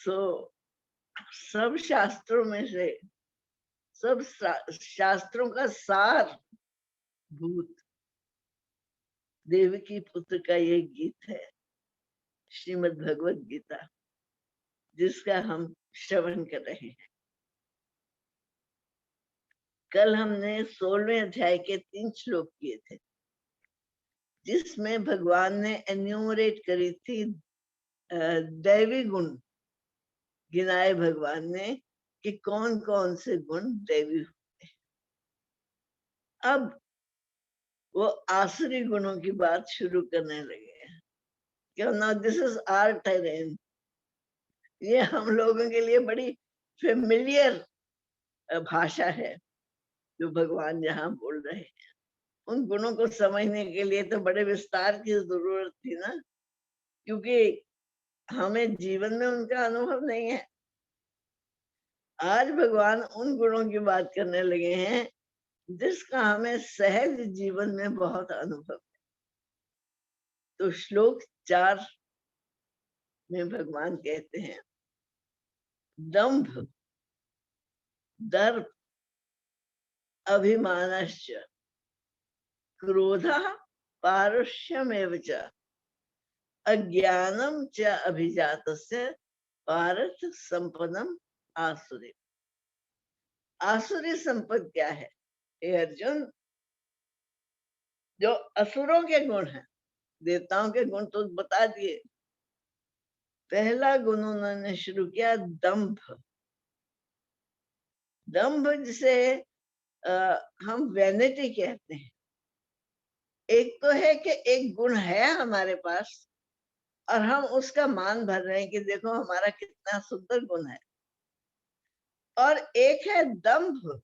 सो सब शास्त्रों में से सब शास्त्रों का सार भूत देवकी पुत्र का ये गीत है, श्रीमद् भगवत गीता, जिसका हम श्रवण कर रहे हैं। कल हमने 16वें अध्याय के 3 श्लोक किए थे, जिसमें भगवान ने एन्यूमरेट करी थी दैवी गुण, गिनाए भगवान ने कि कौन कौन से गुण दैवी होते हैं। अब वो आसुरी गुणों की बात शुरू करने लगे हैं। क्यों ना, दिस इज आवर टेरेन। ये हम लोगों के लिए बड़ी फेमिलियर भाषा है जो भगवान यहाँ बोल रहे हैं। उन गुणों को समझने के लिए तो बड़े विस्तार की जरूरत थी ना, क्योंकि हमें जीवन में उनका अनुभव नहीं है। आज भगवान उन गुणों की बात करने लगे हैं जिसका हमें सहज जीवन में बहुत अनुभव है। तो श्लोक 4 में भगवान कहते हैं, दंभ, दर्प, अभिमानश्च, क्रोधः, पारुष्यमेव च, अज्ञानम च अभिजातस्य पार्थ संपदम आसुरी। आसुरी संपद क्या है? हे अर्जुन, जो असुरों के गुण हैं, देवताओं के गुण तो बता दिए। पहला गुण उन्होंने शुरू किया दंभ। दंभ जिसे हम वैनिटी कहते हैं। एक तो है कि एक गुण है हमारे पास और हम उसका मान भर रहे हैं कि देखो हमारा कितना सुंदर गुण है। और एक है दंभ,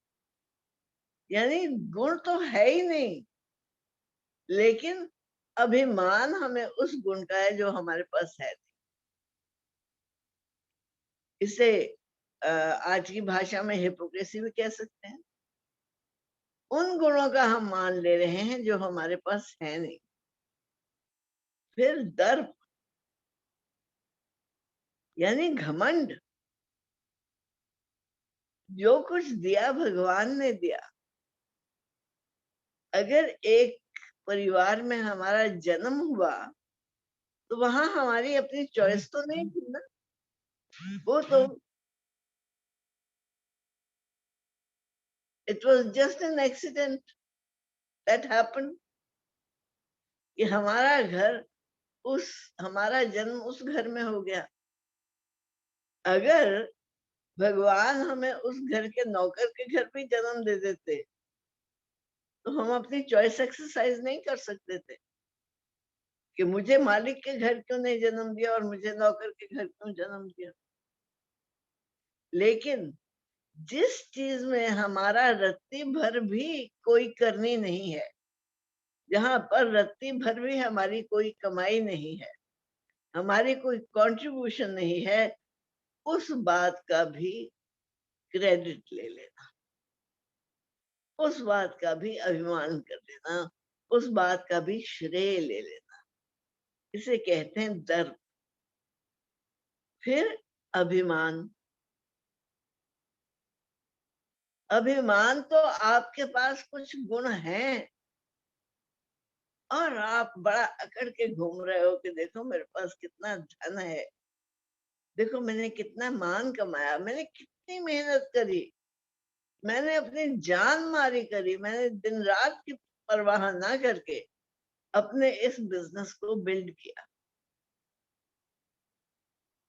यानी गुण तो है ही नहीं, लेकिन अभिमान हमें उस गुण का है जो हमारे पास है। इसे आज की भाषा में हिपोक्रेसी भी कह सकते हैं। उन गुणों का हम मान ले रहे हैं जो हमारे पास है नहीं। फिर दर्प, यानी घमंड। जो कुछ दिया भगवान ने दिया। अगर एक परिवार में हमारा जन्म हुआ तो वहां हमारी अपनी चॉइस तो नहीं थी ना। वो तो it was just an accident that happen कि हमारा जन्म उस घर में हो गया। अगर भगवान हमें उस घर के नौकर के घर पे जन्म दे देते तो हम अपनी चॉइस एक्सरसाइज नहीं कर सकते थे कि मुझे मालिक के घर क्यों नहीं जन्म दिया और मुझे नौकर के घर क्यों जन्म दिया। लेकिन जिस चीज में हमारा रत्ती भर भी कोई करनी नहीं है, जहां पर रत्ती भर भी हमारी कोई कमाई नहीं है, हमारी कोई कंट्रीब्यूशन नहीं है, उस बात का भी क्रेडिट ले लेना, उस बात का भी अभिमान कर लेना, उस बात का भी श्रेय ले लेना, इसे कहते हैं दर्प। फिर अभिमान। अभिमान तो आपके पास कुछ गुण हैं और आप बड़ा अकड़ के घूम रहे हो कि देखो मेरे पास कितना धन है, देखो मैंने कितना मान कमाया, मैंने कितनी मेहनत करी, मैंने अपनी जान मारी करी, मैंने दिन रात की परवाह ना करके अपने इस बिजनेस को बिल्ड किया।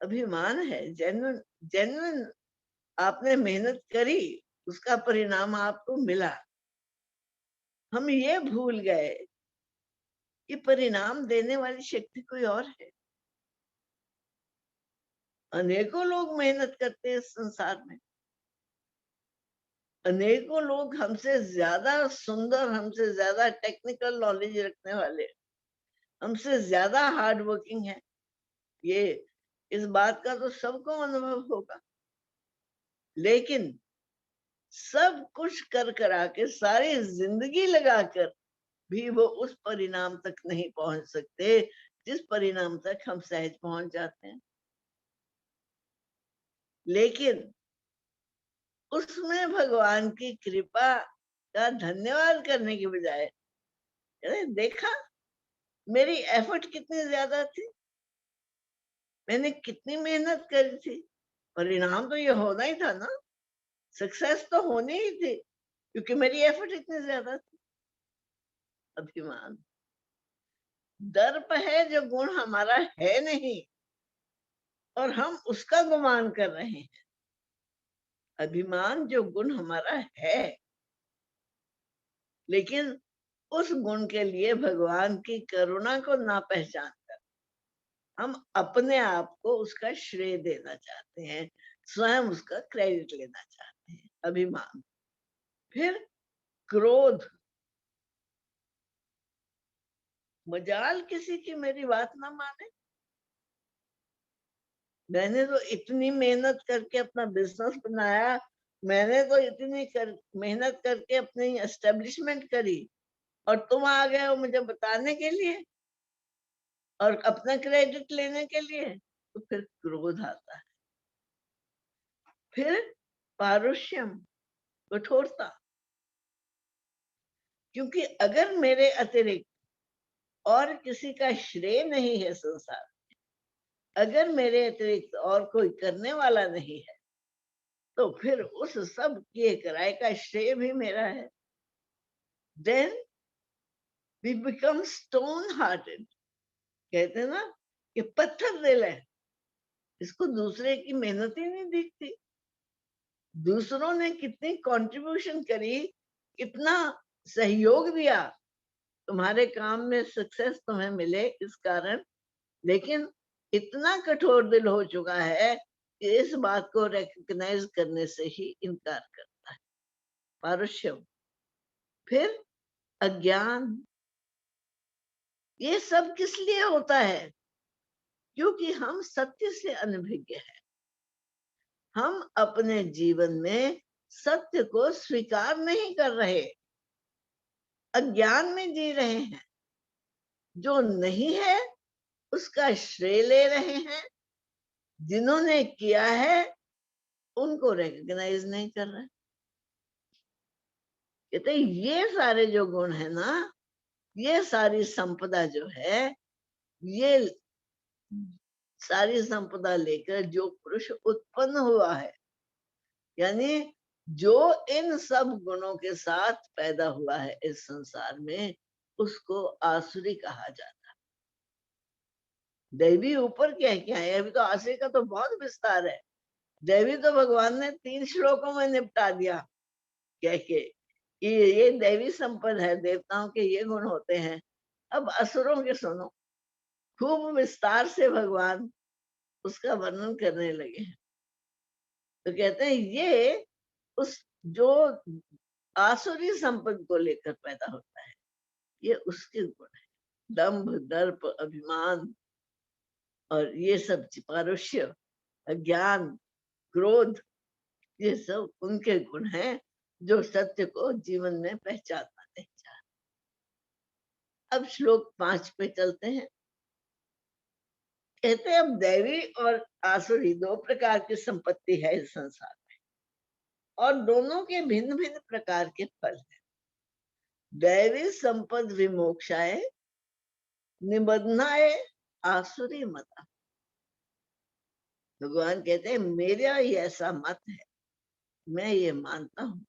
अभिमान है, जेन्युइन जेन्युइन आपने मेहनत करी, उसका परिणाम आपको मिला। हम ये भूल गए कि परिणाम देने वाली शक्ति कोई और है। अनेकों लोग मेहनत करते हैं इस संसार में, अनेकों लोग हमसे ज्यादा सुंदर, हमसे ज्यादा टेक्निकल नॉलेज रखने वाले, हमसे ज्यादा हार्ड वर्किंग है। ये इस बात का तो सबको अनुभव होगा। लेकिन सब कुछ कर करा के, सारी जिंदगी लगाकर भी वो उस परिणाम तक नहीं पहुंच सकते जिस परिणाम तक हम सहज पहुंच जाते हैं। लेकिन उसमें भगवान की कृपा का धन्यवाद करने के बजाय, अरे देखा मेरी एफर्ट कितनी ज्यादा थी, मैंने कितनी मेहनत करी थी, परिणाम तो ये होना ही था ना, सक्सेस तो होनी ही थी, क्योंकि मेरी एफर्ट इतनी ज्यादा थी। अभिमान, दर्प है जो गुण हमारा है नहीं और हम उसका गुमान कर रहे हैं। अभिमान जो गुण हमारा है, लेकिन उस गुण के लिए भगवान की करुणा को ना पहचान कर हम अपने आप को उसका श्रेय देना चाहते हैं, स्वयं उसका क्रेडिट लेना चाहते हैं। अभिमान। फिर क्रोध, मजाल किसी की मेरी बात ना माने, मैंने तो इतनी मेहनत करके अपना बिजनेस बनाया, मैंने तो इतनी मेहनत करके अपनी एस्टेब्लिशमेंट करी, और तुम आ गए हो मुझे बताने के लिए और अपना क्रेडिट लेने के लिए, तो फिर क्रोध आता है। फिर पारुष्यम, कठोरता, क्योंकि अगर मेरे अतिरिक्त और किसी का श्रेय नहीं है संसार, अगर मेरे अतिरिक्त और कोई करने वाला नहीं है, तो फिर उस सब किए कराए का श्रेय भी मेरा है। Then we become stone hearted, कहते हैं ना कि पत्थर दिल है, इसको दूसरे की मेहनत ही नहीं दिखती, दूसरों ने कितनी कंट्रीब्यूशन करी, कितना सहयोग दिया तुम्हारे काम में सक्सेस तुम्हें मिले इस कारण, लेकिन इतना कठोर दिल हो चुका है कि इस बात को रिकग्नाइज करने से ही इनकार करता है। पारुष्यम। फिर अज्ञान, ये सब किस लिए होता है? क्योंकि हम सत्य से अनभिज्ञ हैं, हम अपने जीवन में सत्य को स्वीकार नहीं कर रहे, अज्ञान में जी रहे हैं, जो नहीं है उसका श्रेय ले रहे हैं, जिन्होंने किया है उनको रिकग्नाइज नहीं कर रहे। कहते ये सारे जो गुण है ना, ये सारी संपदा जो है, ये सारी संपदा लेकर जो पुरुष उत्पन्न हुआ है, यानी जो इन सब गुणों के साथ पैदा हुआ है इस संसार में, उसको आसुरी कहा जाता है। दैवी ऊपर क्या क्या है, अभी तो आसुरी का तो बहुत विस्तार है। दैवी तो भगवान ने 3 श्लोकों में निपटा दिया, कह के ये दैवी संपद है, देवताओं के ये गुण होते हैं। अब असुरों के सुनो, खूब विस्तार से भगवान उसका वर्णन करने लगे हैं। तो कहते हैं ये उस जो आसुरी संपद को लेकर पैदा होता है, ये उसके गुण है, दंभ, दर्प, अभिमान, और ये सब पारुष्य, अज्ञान, क्रोध, ये सब उनके गुण हैं जो सत्य को जीवन में पहचानना नहीं चाहते। अब श्लोक 5 पे चलते हैं। कहते हैं अब दैवी और आसुरी 2 प्रकार की संपत्ति है इस संसार में, और दोनों के भिन्न भिन्न प्रकार के फल हैं। दैवी संपद विमोक्षाय, निबंधनाय आसुरी मता। भगवान कहते हैं मेरा ये ऐसा मत है, मैं ये मानता हूं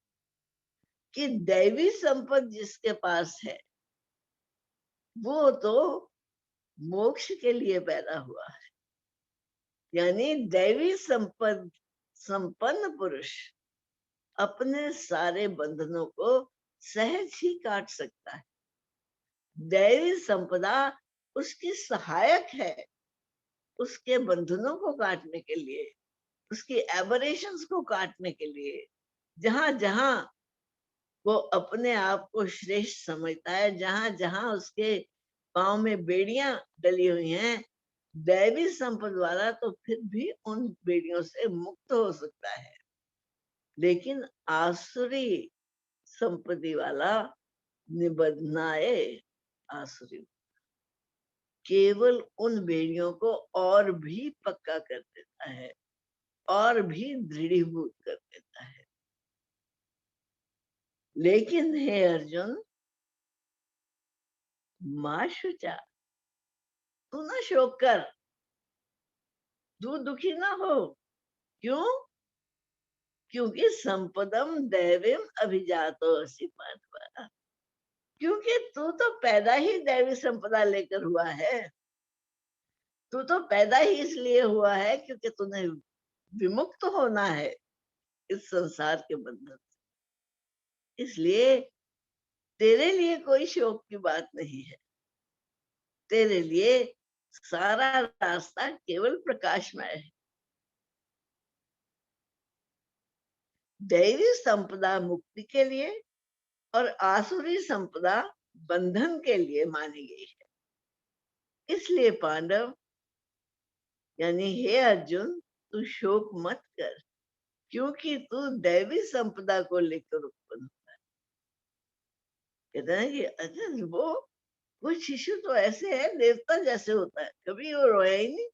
कि दैवी संपद जिसके पास है वो तो मोक्ष के लिए पैदा हुआ है, यानी दैवी संपद संपन्न पुरुष अपने सारे बंधनों को सहज ही काट सकता है। दैवी संपदा उसकी सहायक है, उसके बंधनों को काटने के लिए, उसकी एबरेशंस को काटने के लिए। जहां जहां वो अपने आप को श्रेष्ठ समझता है, जहां जहां उसके पांव में बेड़ियां डली हुई हैं, दैवी संपद वाला तो फिर भी उन बेड़ियों से मुक्त हो सकता है, लेकिन आसुरी संपत्ति वाला निबंधनाए आसुरी, केवल उन बेड़ियों को और भी पक्का कर देता है, और भी दृढ़ीभूत कर देता है। लेकिन हे अर्जुन, मां शुचा, तू ना शोक कर, तू दुखी ना हो। क्यों? क्योंकि संपदम दैवीम अभिजातोऽसि पार्थ। क्योंकि तू तो पैदा ही दैवी संपदा लेकर हुआ है। तू तो पैदा ही इसलिए हुआ है क्योंकि तूने विमुक्त होना है इस संसार के बंधन से। इसलिए तेरे लिए कोई शोक की बात नहीं है। तेरे लिए सारा रास्ता केवल प्रकाशमय है। दैवी संपदा मुक्ति के लिए और आसुरी संपदा बंधन के लिए मानी गई है। इसलिए पांडव, यानी हे अर्जुन, तू शोक मत कर, क्योंकि तू दैवी संपदा को लेकर उत्पन्न हुआ है। कहते हैं कि अच्छा, वो शिशु तो ऐसे है, देवता जैसे होता है, कभी वो रोया ही नहीं,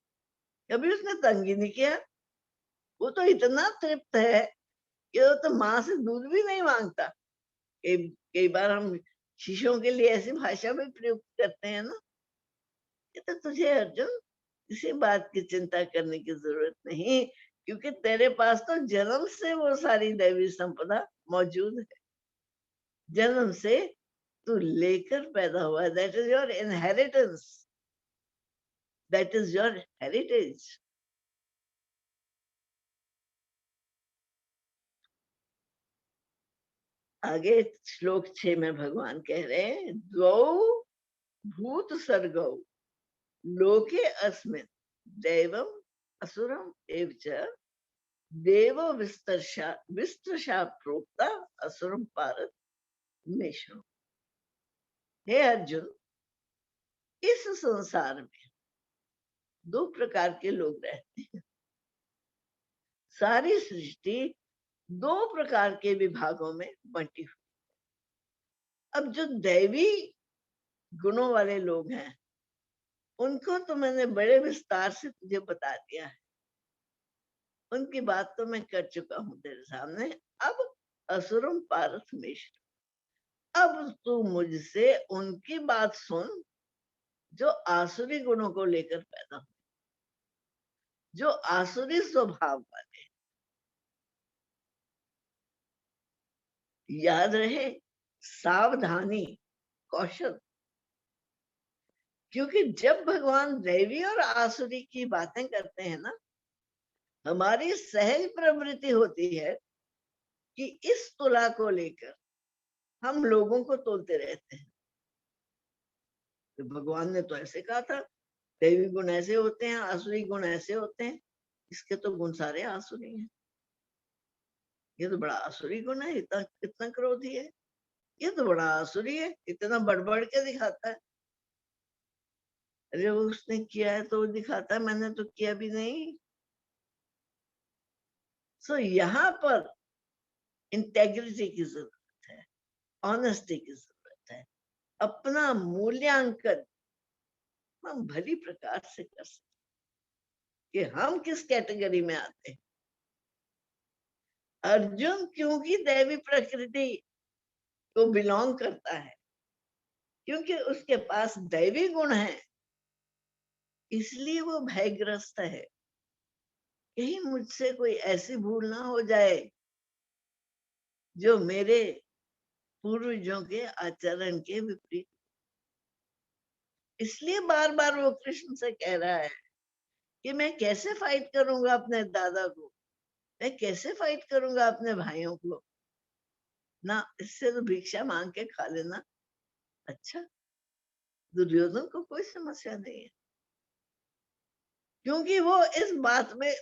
कभी उसने तंग ही नहीं किया। वो तो इतना तृप्त है कि वो तो माँ से दूध भी नहीं मांगता। कई बार हम शिशुओं के लिए ऐसी भाषा भी प्रयुक्त करते हैं ना। ये तो तुझे अर्जुन किसी बात की चिंता करने की जरूरत नहीं, क्योंकि तेरे पास तो जन्म से वो सारी दैवी संपदा मौजूद है। जन्म से तू लेकर पैदा हुआ। That is your inheritance, that is your heritage. आगे श्लोक 6 में भगवान कह रहे हैं, द्वौ भूत सर्गौ लोके अस्मिन् दैवम असुरम एव च देव विस्तृशा प्रोक्ता असुरम पारत मेषो। हे अर्जुन, इस संसार में दो प्रकार के लोग रहते हैं। सारी सृष्टि दो प्रकार के विभागों में बंटी हुई। अब जो दैवी गुणों वाले लोग हैं, उनको तो मैंने बड़े विस्तार से तुझे बता दिया है। उनकी बात तो मैं कर चुका हूं तेरे सामने। अब असुरम पारथ मिश्र, अब तू मुझसे उनकी बात सुन जो आसुरी गुणों को लेकर पैदा हुए, जो आसुरी स्वभाव वाले। याद रहे, सावधानी, कौशल। क्योंकि जब भगवान दैवी और आसुरी की बातें करते हैं ना, हमारी सहज प्रवृत्ति होती है कि इस तुला को लेकर हम लोगों को तोलते रहते हैं। तो भगवान ने तो ऐसे कहा था, दैवी गुण ऐसे होते हैं, आसुरी गुण ऐसे होते हैं। इसके तो गुण सारे आसुरी हैं। ये तो बड़ा आसुरी गुण है, इतना इतना क्रोधी है। ये तो बड़ा आसुरी है, इतना बढ़ के दिखाता है। अरे उसने किया है तो दिखाता है, मैंने तो किया भी नहीं। सो यहाँ पर इंटेग्रिटी की जरूरत है, ऑनेस्टी की जरूरत है। अपना मूल्यांकन हम भली प्रकार से कर सकते कि हम किस कैटेगरी में आते हैं। अर्जुन क्योंकि दैवी प्रकृति को बिलोंग करता है, क्योंकि उसके पास दैवी गुण है, इसलिए वो भयग्रस्त है। कहीं मुझसे कोई ऐसी भूल ना हो जाए जो मेरे पूर्वजों के आचरण के विपरीत। इसलिए बार बार वो कृष्ण से कह रहा है कि मैं कैसे फाइट करूंगा अपने दादा को, मैं कैसे फाइट करूंगा अपने भाइयों को। ना, इससे तो भिक्षा मांग के खा लेना अच्छा। दुर्योधन को कोई समस्या नहीं है, क्योंकि वो इस बात में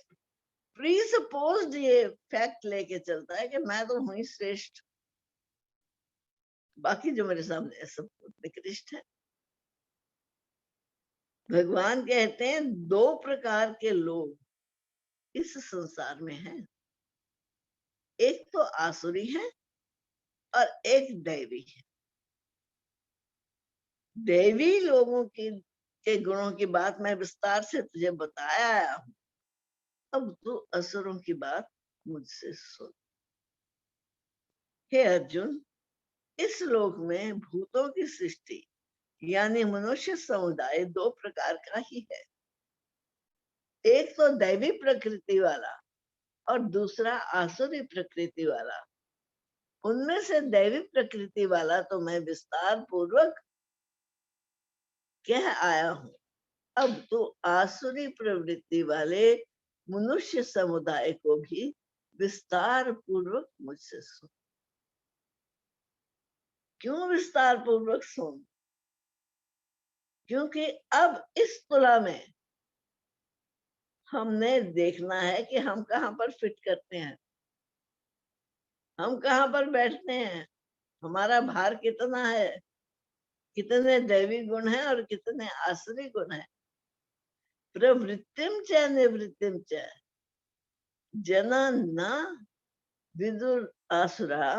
प्रीसपोज्ड ये फैक्ट लेके चलता है कि मैं तो हूं श्रेष्ठ, बाकी जो मेरे सामने सब निकृष्ट है। भगवान कहते हैं दो प्रकार के लोग इस संसार में हैं, एक तो आसुरी है और एक दैवी है। दैवी लोगों की के गुणों की बात मैं विस्तार से तुझे बताया हूं, अब तू असुरों की बात मुझसे सुन। हे अर्जुन, इस लोक में भूतों की सृष्टि यानी मनुष्य समुदाय दो प्रकार का ही है। एक तो दैवी प्रकृति वाला और दूसरा आसुरी प्रकृति वाला। उनमें से दैवी प्रकृति वाला तो मैं विस्तार पूर्वक कह आया हूं। अब तो आसुरी प्रवृत्ति वाले मनुष्य समुदाय को भी विस्तार पूर्वक मुझसे सुन। क्यों विस्तार पूर्वक सुन? क्योंकि अब इस तुला में हमने देखना है कि हम कहां पर फिट करते हैं, हम कहां पर बैठते हैं, हमारा भार कितना है, कितने दैवी गुण हैं और कितने आसुरी गुण हैं। प्रवृत्तिम च निवृत्तिम च जना न विदुर आसुरा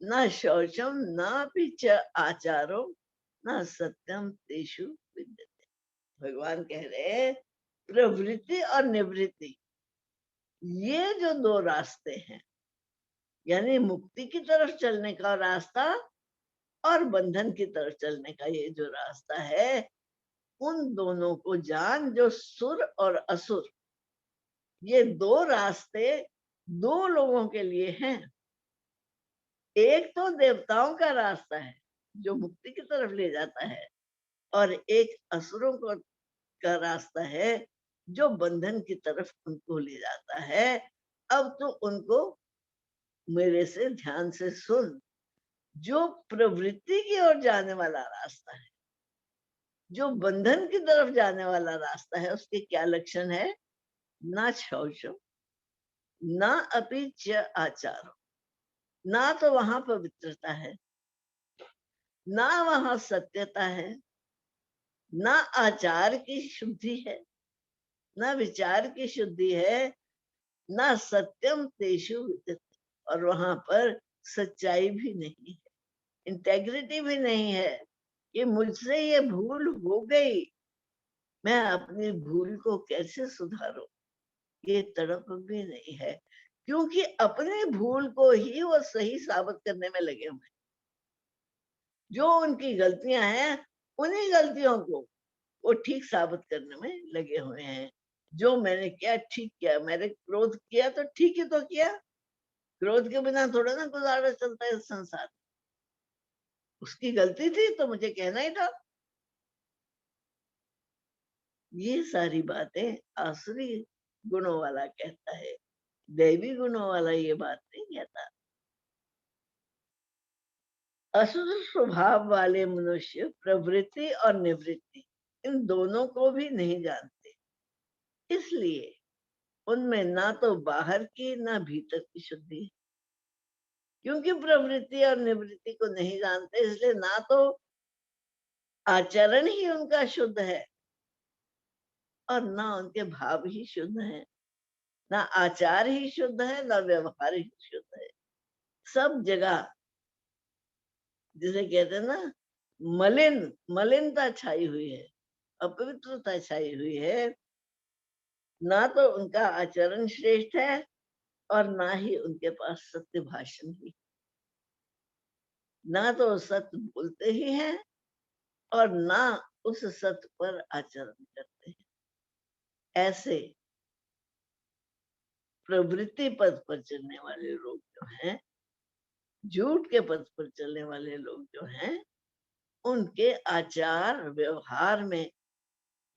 न शौचम न अपि च आचारो न सत्यम तेषु विद्यते। भगवान कह रहे हैं प्रवृत्ति और निवृत्ति, ये जो दो रास्ते हैं, यानी मुक्ति की तरफ चलने का रास्ता और बंधन की तरफ चलने का ये जो रास्ता है, उन दोनों को जान। जो सुर और असुर, ये दो रास्ते दो लोगों के लिए हैं। एक तो देवताओं का रास्ता है जो मुक्ति की तरफ ले जाता है, और एक असुरों को का रास्ता है जो बंधन की तरफ उनको ले जाता है। अब तो उनको मेरे से ध्यान से सुन। जो प्रवृत्ति की ओर जाने वाला रास्ता है, जो बंधन की तरफ जाने वाला रास्ता है, उसके क्या लक्षण है? ना शौचम ना अपि च आचारो, ना तो वहां पवित्रता है, ना वहां सत्यता है, ना आचार की शुद्धि है, ना विचार की शुद्धि है, ना सत्यम तेषु विद्यते, और वहां पर सच्चाई भी नहीं है, इंटेग्रिटी भी नहीं है कि मुझसे ये भूल हो गई, मैं अपनी भूल को कैसे सुधारूं, ये तड़प भी नहीं है। क्योंकि अपनी भूल को ही वो सही साबित करने में लगे हुए हैं। जो उनकी गलतियां हैं, उन्हीं गलतियों को वो ठीक साबित करने में लगे हुए हैं। जो मैंने किया ठीक किया, मैंने क्रोध किया तो ठीक ही तो किया, क्रोध के बिना थोड़ा ना गुजारा चलता है इस संसार। उसकी गलती थी तो मुझे कहना ही था। ये सारी बातें आसुरी गुणों वाला कहता है, दैवी गुणों वाला ये बात नहीं कहता। असुर स्वभाव वाले मनुष्य प्रवृत्ति और निवृत्ति इन दोनों को भी नहीं जानते, इसलिए उनमें ना तो बाहर की ना भीतर की शुद्धि है। क्योंकि प्रवृत्ति और निवृत्ति को नहीं जानते, इसलिए ना तो आचरण ही उनका शुद्ध है और ना उनके भाव ही शुद्ध है, ना आचार ही शुद्ध है, ना व्यवहार ही शुद्ध है। सब जगह जिसे कहते हैं ना, मलिनता छाई हुई है, अपवित्रता छाई हुई है। ना तो उनका आचरण श्रेष्ठ है और ना ही उनके पास सत्य भाषण ही। ना तो सत्य बोलते ही हैं और ना उस सत्य पर आचरण करते हैं। ऐसे प्रवृत्ति पद पर चलने वाले लोग जो हैं, झूठ के पद पर चलने वाले लोग जो हैं, उनके आचार व्यवहार में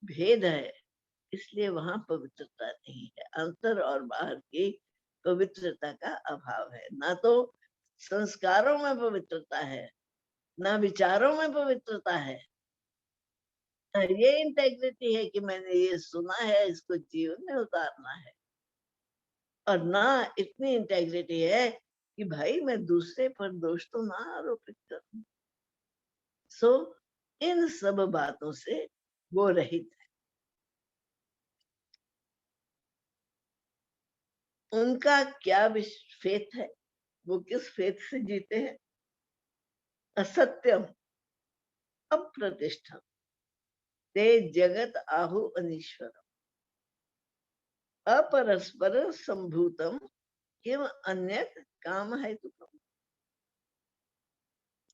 भेद है, इसलिए वहां पवित्रता नहीं है। अंतर और बाहर की पवित्रता का अभाव है। ना तो संस्कारों में पवित्रता है, ना विचारों में पवित्रता है। ये इंटेग्रिटी है कि मैंने ये सुना है, इसको जीवन में उतारना है। और ना इतनी इंटेग्रिटी है कि भाई मैं दूसरे पर दोष तो ना आरोपित करूं। सो इन सब बातों से वो रहित है। उनका क्या फेथ है, वो किस फेथ से जीते हैं? असत्यम अप्रतिष्ठम ते जगत आहु अनीश्वरम। अपरस्पर संभूतम किम अन्यत काम है तुम।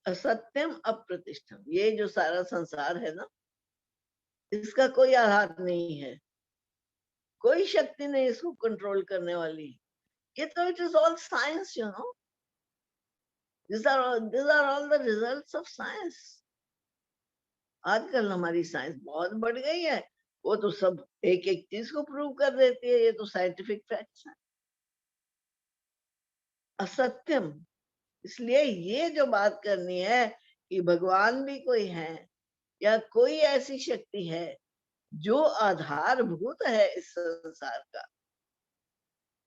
असत्यम अप्रतिष्ठम, ये जो सारा संसार है ना, इसका कोई आधार नहीं है, कोई शक्ति नहीं इसको कंट्रोल करने वाली। ये तो it is all science, you know, these are all the results of science। आजकल हमारी साइंस बहुत बढ़ गई है, वो तो सब एक एक चीज को प्रूव कर देती है, ये तो साइंटिफिक फैक्ट्स है। असत्यम, इसलिए ये जो बात करनी है कि भगवान भी कोई है या कोई ऐसी शक्ति है जो आधारभूत है इस संसार का,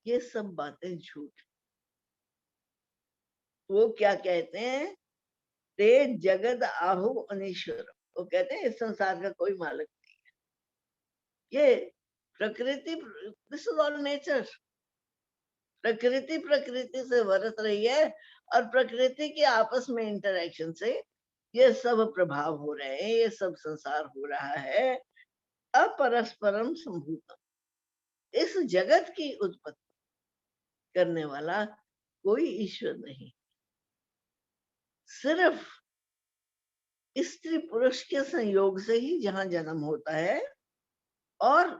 ये सब बातें झूठ। वो क्या कहते हैं, ते जगत आहु अनीश्वर, वो कहते हैं इस संसार का कोई मालिक नहीं है, ये प्रकृति, दिस इज ऑल नेचर। प्रकृति प्रकृति से बरत रही है और प्रकृति के आपस में इंटरेक्शन से ये सब प्रभाव हो रहे हैं, ये सब संसार हो रहा है। अपरस्परम संभूतम, इस जगत की उत्पत्ति करने वाला कोई ईश्वर नहीं, सिर्फ स्त्री पुरुष के संयोग से ही जहां जन्म होता है। और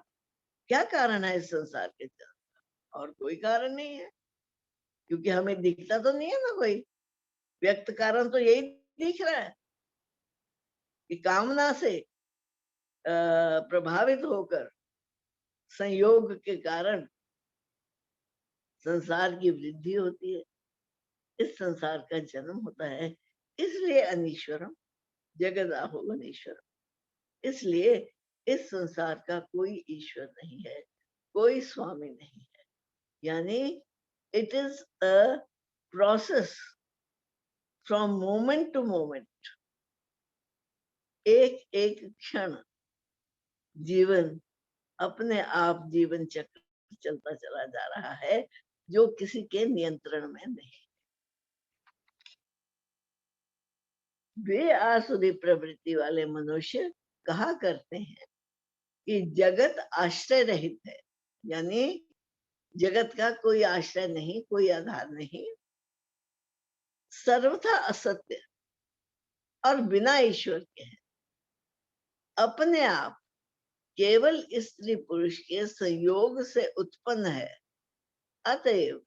क्या कारण है इस संसार के जन्म का, और कोई कारण नहीं है, क्योंकि हमें दिखता तो नहीं है ना कोई व्यक्त कारण, तो यही दिख रहा है कि कामना से प्रभावित होकर संयोग के कारण संसार की वृद्धि होती है, इस संसार का जन्म होता है। इसलिए अनीश्वरम जगदाहो अनीश्वरम, इसलिए इस संसार का कोई ईश्वर नहीं है, कोई स्वामी नहीं है। यानी it is a process from moment to moment, एक एक क्षण जीवन अपने आप जीवन चक्र चलता चला जा रहा है, जो किसी के नियंत्रण में नहीं। वे आसुरी प्रवृत्ति वाले मनुष्य कहा करते हैं कि जगत आश्रय रहित है, यानी जगत का कोई आश्रय नहीं, कोई आधार नहीं, सर्वथा असत्य और बिना ईश्वर के है, अपने आप केवल स्त्री पुरुष के संयोग से उत्पन्न है, अतएव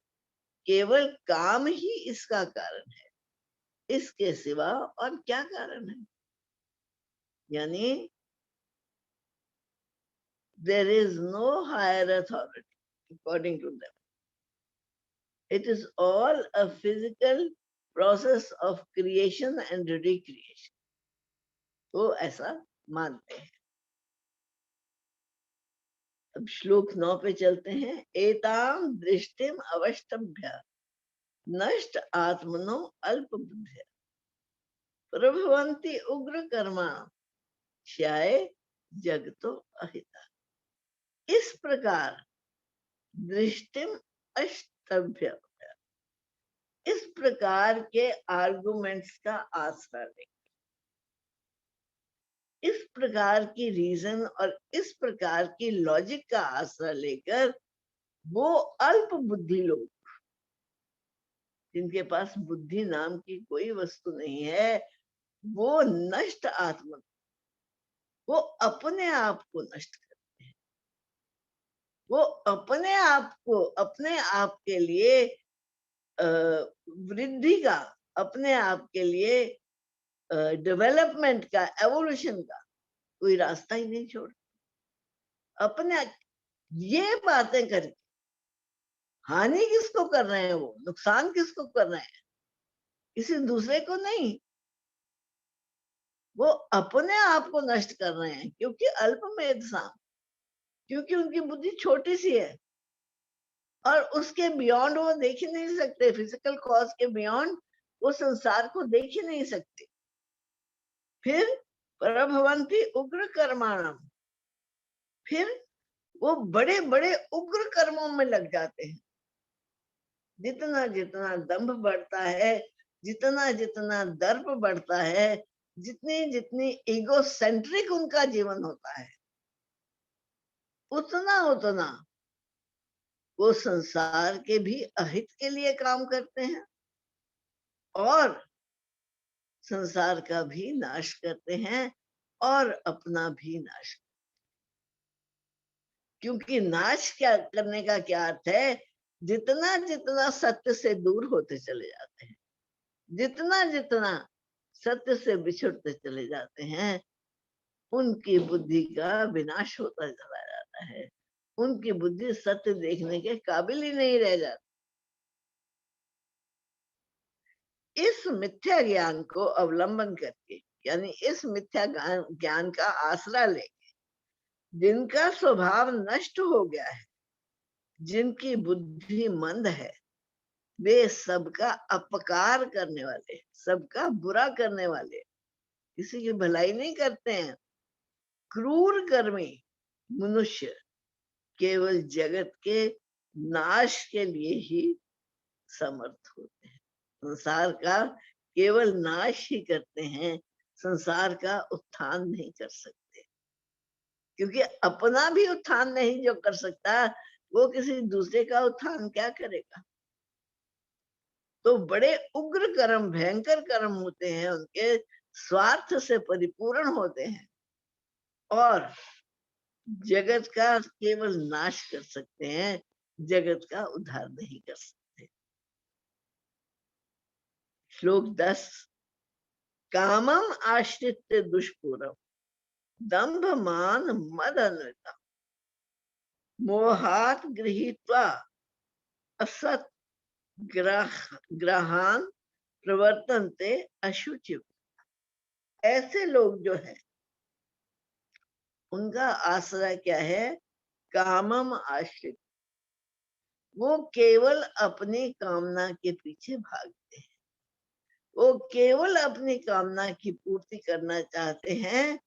केवल काम ही इसका कारण है, इसके सिवा और क्या कारण है। यानी there is no higher authority according to them, it is all a physical process of creation and recreation, वो ऐसा मानते हैं। अब श्लोक 9 पे चलते हैं। एताम दृष्टिम अवष्टभ्य नष्ट आत्मनो अल्प बुद्ध्या प्रभवन्ति उग्र कर्मा क्षयाय जगतो अहिता। इस प्रकार दृष्टिम अष्टभ्य, इस प्रकार के आर्गुमेंट्स का आसरा ले, इस प्रकार की रीजन और इस प्रकार की लॉजिक का आसरा लेकर वो अल्प बुद्धि लोग, जिनके पास बुद्धि नाम की कोई वस्तु नहीं है, वो नष्ट आत्मा, वो अपने आप को नष्ट करते हैं, वो अपने आप को अपने आप के लिए वृद्धि का, अपने आप के लिए डेवलपमेंट का, एवोल्यूशन का कोई रास्ता ही नहीं छोड़, अपने ये बातें करके हानि किसको कर रहे हैं, वो नुकसान किसको कर रहे हैं, किसी दूसरे को नहीं, वो अपने आप को नष्ट कर रहे हैं। क्योंकि अल्पमेध साम, क्योंकि उनकी बुद्धि छोटी सी है और उसके बियॉन्ड वो देख ही नहीं सकते, फिजिकल कॉज के बियॉन्ड वो संसार को देख ही नहीं सकते। फिर प्रभवंती उग्र कर्माणम, फिर वो बड़े बड़े उग्र कर्मों में लग जाते हैं। जितना जितना दंभ बढ़ता है, जितना जितना दर्प बढ़ता है, जितनी जितनी ईगोसेंट्रिक उनका जीवन होता है, उतना उतना वो संसार के भी अहित के लिए काम करते हैं और संसार का भी नाश करते हैं और अपना भी नाश। क्योंकि नाश क्या करने का क्या अर्थ है, जितना जितना सत्य से दूर होते चले जाते हैं, जितना जितना सत्य से बिछुड़ते चले जाते हैं, उनकी बुद्धि का विनाश होता चला जाता है। उनकी बुद्धि सत्य देखने के काबिल ही नहीं रह जाती। इस मिथ्या ज्ञान को अवलंबन करके, यानी इस मिथ्या ज्ञान का आसरा लेके, जिनका स्वभाव नष्ट हो गया है, जिनकी बुद्धि मंद है, वे सबका अपकार करने वाले, सबका बुरा करने वाले, किसी की भलाई नहीं करते हैं। क्रूर कर्मी मनुष्य केवल जगत के नाश के लिए ही समर्थ होते हैं। संसार का केवल नाश ही करते हैं, संसार का उत्थान नहीं कर सकते। क्योंकि अपना भी उत्थान नहीं जो कर सकता, वो किसी दूसरे का उत्थान क्या करेगा। तो बड़े उग्र कर्म, भयंकर कर्म होते हैं उनके, स्वार्थ से परिपूर्ण होते हैं और जगत का केवल नाश कर सकते हैं, जगत का उद्धार नहीं कर सकते। श्लोक 10। कामम आश्रित्य दुष्पूरम दंभ मान मद अन्विता मोहात गृहीत्वा असत ग्रहान प्रवर्तन्ते अशुचि। ऐसे लोग जो है उनका आश्रय क्या है, कामम आश्रित। वो केवल अपनी कामना के पीछे भागते हैं, वो केवल अपनी कामना की पूर्ति करना चाहते हैं।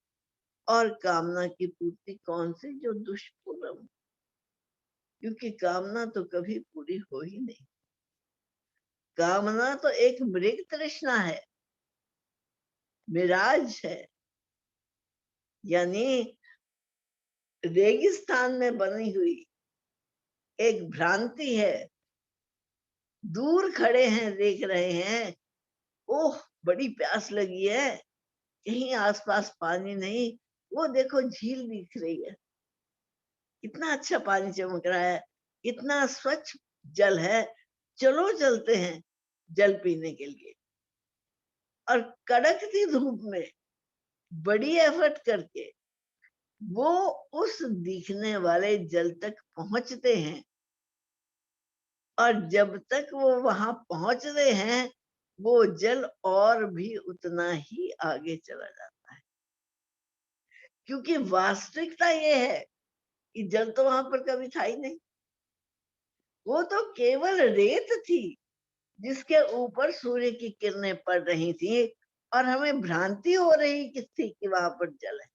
और कामना की पूर्ति कौन सी, जो दुष्पूरम। क्योंकि कामना तो कभी पूरी हो ही नहीं। कामना तो एक मृग तृष्णा है, मिराज है, यानी रेगिस्तान में बनी हुई एक भ्रांति है। दूर खड़े हैं, देख रहे हैं, ओह बड़ी प्यास लगी है, कहीं आसपास पानी नहीं, वो देखो झील दिख रही है, कितना अच्छा पानी चमक रहा है, इतना स्वच्छ जल है, चलो चलते हैं जल पीने के लिए। और कड़कती धूप में बड़ी एफर्ट करके वो उस दिखने वाले जल तक पहुंचते हैं। और जब तक वो वहां पहुंच रहे हैं, वो जल और भी उतना ही आगे चला जाता है। क्योंकि वास्तविकता ये है कि जल तो वहां पर कभी था ही नहीं, वो तो केवल रेत थी जिसके ऊपर सूर्य की किरणें पड़ रही थी और हमें भ्रांति हो रही थी कि वहां पर जल है।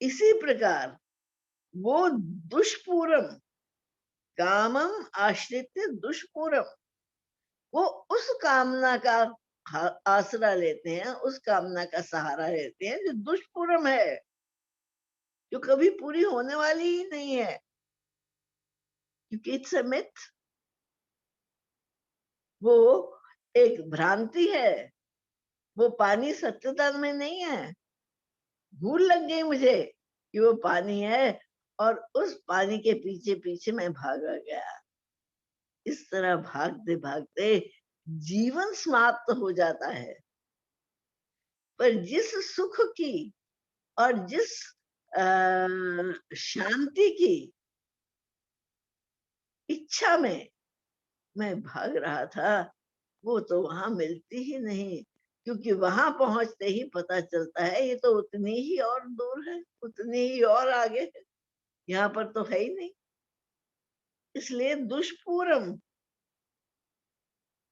इसी प्रकार वो दुष्पूरम, कामम आश्रित दुष्पूरम, वो उस कामना का आसरा लेते हैं, उस कामना का सहारा लेते हैं जो दुष्पूरम है, जो कभी पूरी होने वाली ही नहीं है। क्योंकि इट्स अ मिथ, वो एक भ्रांति है, वो पानी सत्यता में नहीं है। भूल लग गई मुझे कि वो पानी है और उस पानी के पीछे पीछे मैं भागा गया। इस तरह भागते भागते जीवन समाप्त हो जाता है। पर जिस सुख की और जिस शांति की इच्छा में मैं भाग रहा था, वो तो वहां मिलती ही नहीं। क्योंकि वहां पहुंचते ही पता चलता है ये तो उतनी ही और दूर है, उतनी ही और आगे है, यहाँ पर तो है ही नहीं। इसलिए दुष्पूरम,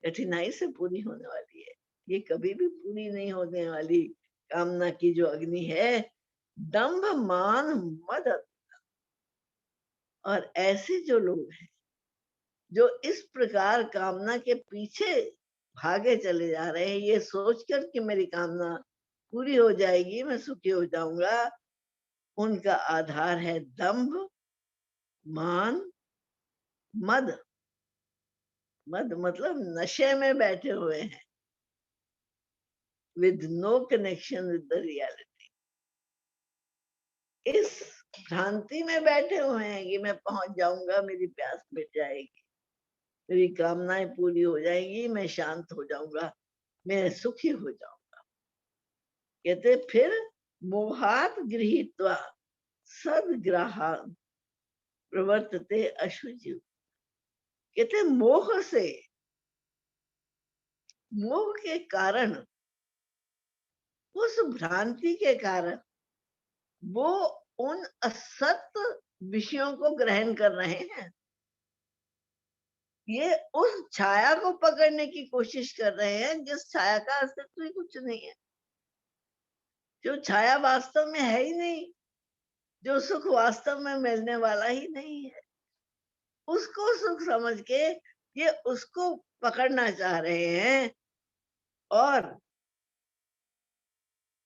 कठिनाई से पूरी होने वाली है, ये कभी भी पूरी नहीं होने वाली कामना की जो अग्नि है। दंभ मान मद। और ऐसे जो लोग हैं जो इस प्रकार कामना के पीछे भागे चले जा रहे हैं, ये सोचकर कि मेरी कामना पूरी हो जाएगी, मैं सुखी हो जाऊंगा, उनका आधार है दंभ, मान मद, मद मतलब नशे में बैठे हुए हैं, with no connection with the reality. इस भ्रांति में बैठे हुए हैं कि मैं पहुंच जाऊंगा, मेरी प्यास मिट जाएगी, मेरी कामनाएं पूरी हो जाएंगी, मैं शांत हो जाऊंगा, मैं सुखी हो जाऊंगा। कहते फिर मोहात गृहीत्वा सदग्राहा प्रवर्तते अशुचि। कहते मोह से, मोह के कारण, उस भ्रांति के कारण वो उन असत विषयों को ग्रहण कर रहे हैं। ये उस छाया को पकड़ने की कोशिश कर रहे हैं जिस छाया का अस्तित्व ही कुछ नहीं है, जो छाया वास्तव में है ही नहीं, जो सुख वास्तव में मिलने वाला ही नहीं है, उसको सुख समझ के ये उसको पकड़ना चाह रहे हैं और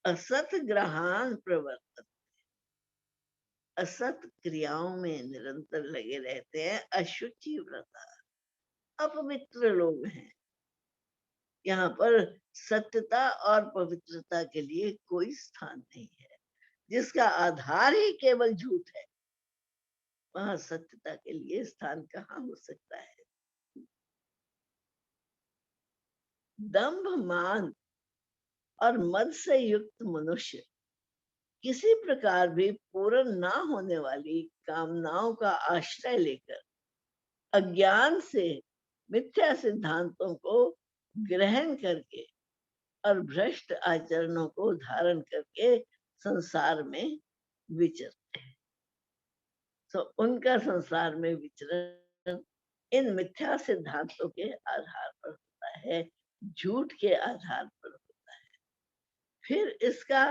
असत ग्रहान प्रवर्तन, असत क्रियाओं में निरंतर लगे रहते हैं। अशुचि व्रता, अपवित्र लोग हैं। यहाँ पर सत्यता और पवित्रता के लिए कोई स्थान नहीं है। जिसका आधार ही केवल झूठ है, वहां सत्यता के लिए स्थान कहाँ हो सकता है। दंभ, मान और मद से युक्त मनुष्य किसी प्रकार भी पूर्ण ना होने वाली कामनाओं का आश्रय लेकर अज्ञान से मिथ्या सिद्धांतों को ग्रहण करके और भ्रष्ट आचरणों को धारण करके संसार में विचरते हैं। तो उनका संसार में विचरण इन मिथ्या सिद्धांतों के आधार पर होता है, झूठ के आधार पर होता है। फिर इसका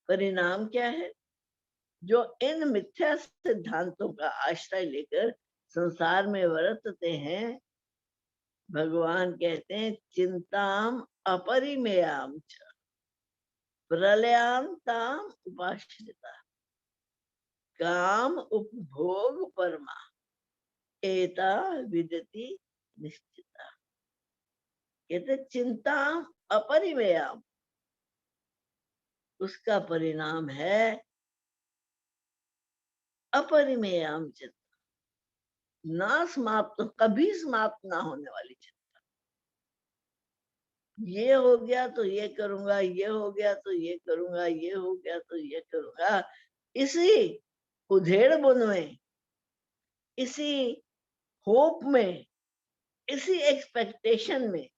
परिणाम क्या है? जो इन मिथ्या सिद्धांतों का आश्रय लेकर संसार में वर्तते हैं, भगवान कहते हैं चिंताम अपरिमेयाम च प्रलयांताम उपाश्रिता काम उपभोग परमा एता विदति निश्चिता। कहते चिंता अपरिमेयाम, उसका परिणाम है अपरिमेयाम चिंता, ना समाप्त, कभी समाप्त ना होने वाली चिंता। ये हो गया तो ये करूंगा, ये हो गया तो ये करूंगा, ये हो गया तो ये करूंगा, इसी उधेड़ बुन में, इसी होप में, इसी एक्सपेक्टेशन में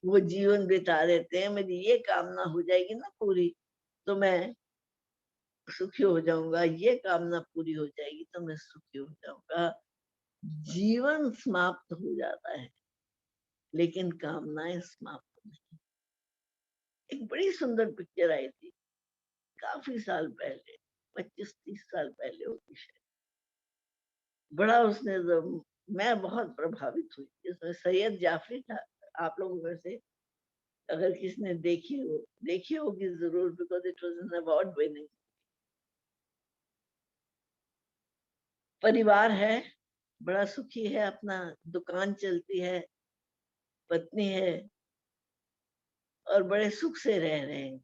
वो जीवन बिता देते हैं। मेरी ये कामना हो जाएगी ना पूरी तो मैं सुखी हो जाऊंगा, ये कामना पूरी हो जाएगी तो मैं सुखी हो जाऊंगा। जीवन समाप्त हो जाता है लेकिन कामनाएं समाप्त नहीं। एक बड़ी सुंदर पिक्चर आई थी काफी साल पहले, 25-30 साल पहले होगी शायद। बड़ा उसने मैं बहुत प्रभावित हुई। इसमें सैयद जाफरी था। आप लोगों में से अगर किसी ने देखी होगी जरूर, because it was an award winning. परिवार है, बड़ा सुखी है, अपना दुकान चलती है, पत्नी है और बड़े सुख से रह रहे हैं।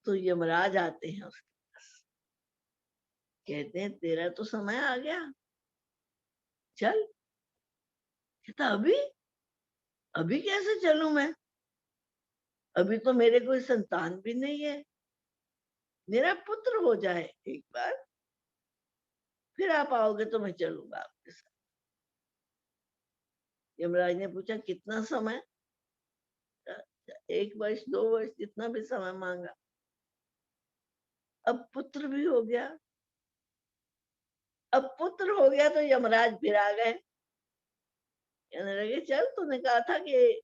तो यमराज आते हैं उसके पास, कहते हैं तेरा तो समय आ गया, चल। कहता अभी, अभी कैसे चलूं मैं, अभी तो मेरे कोई संतान भी नहीं है, मेरा पुत्र हो जाए एक बार, फिर आप आओगे तो मैं चलूंगा आपके साथ। यमराज ने पूछा कितना समय? 1 वर्ष, 2 वर्ष, जितना भी समय मांगा। अब पुत्र भी हो गया, अब पुत्र हो गया तो यमराज फिर आ गए, कहने लगे चल, तूने कहा था कि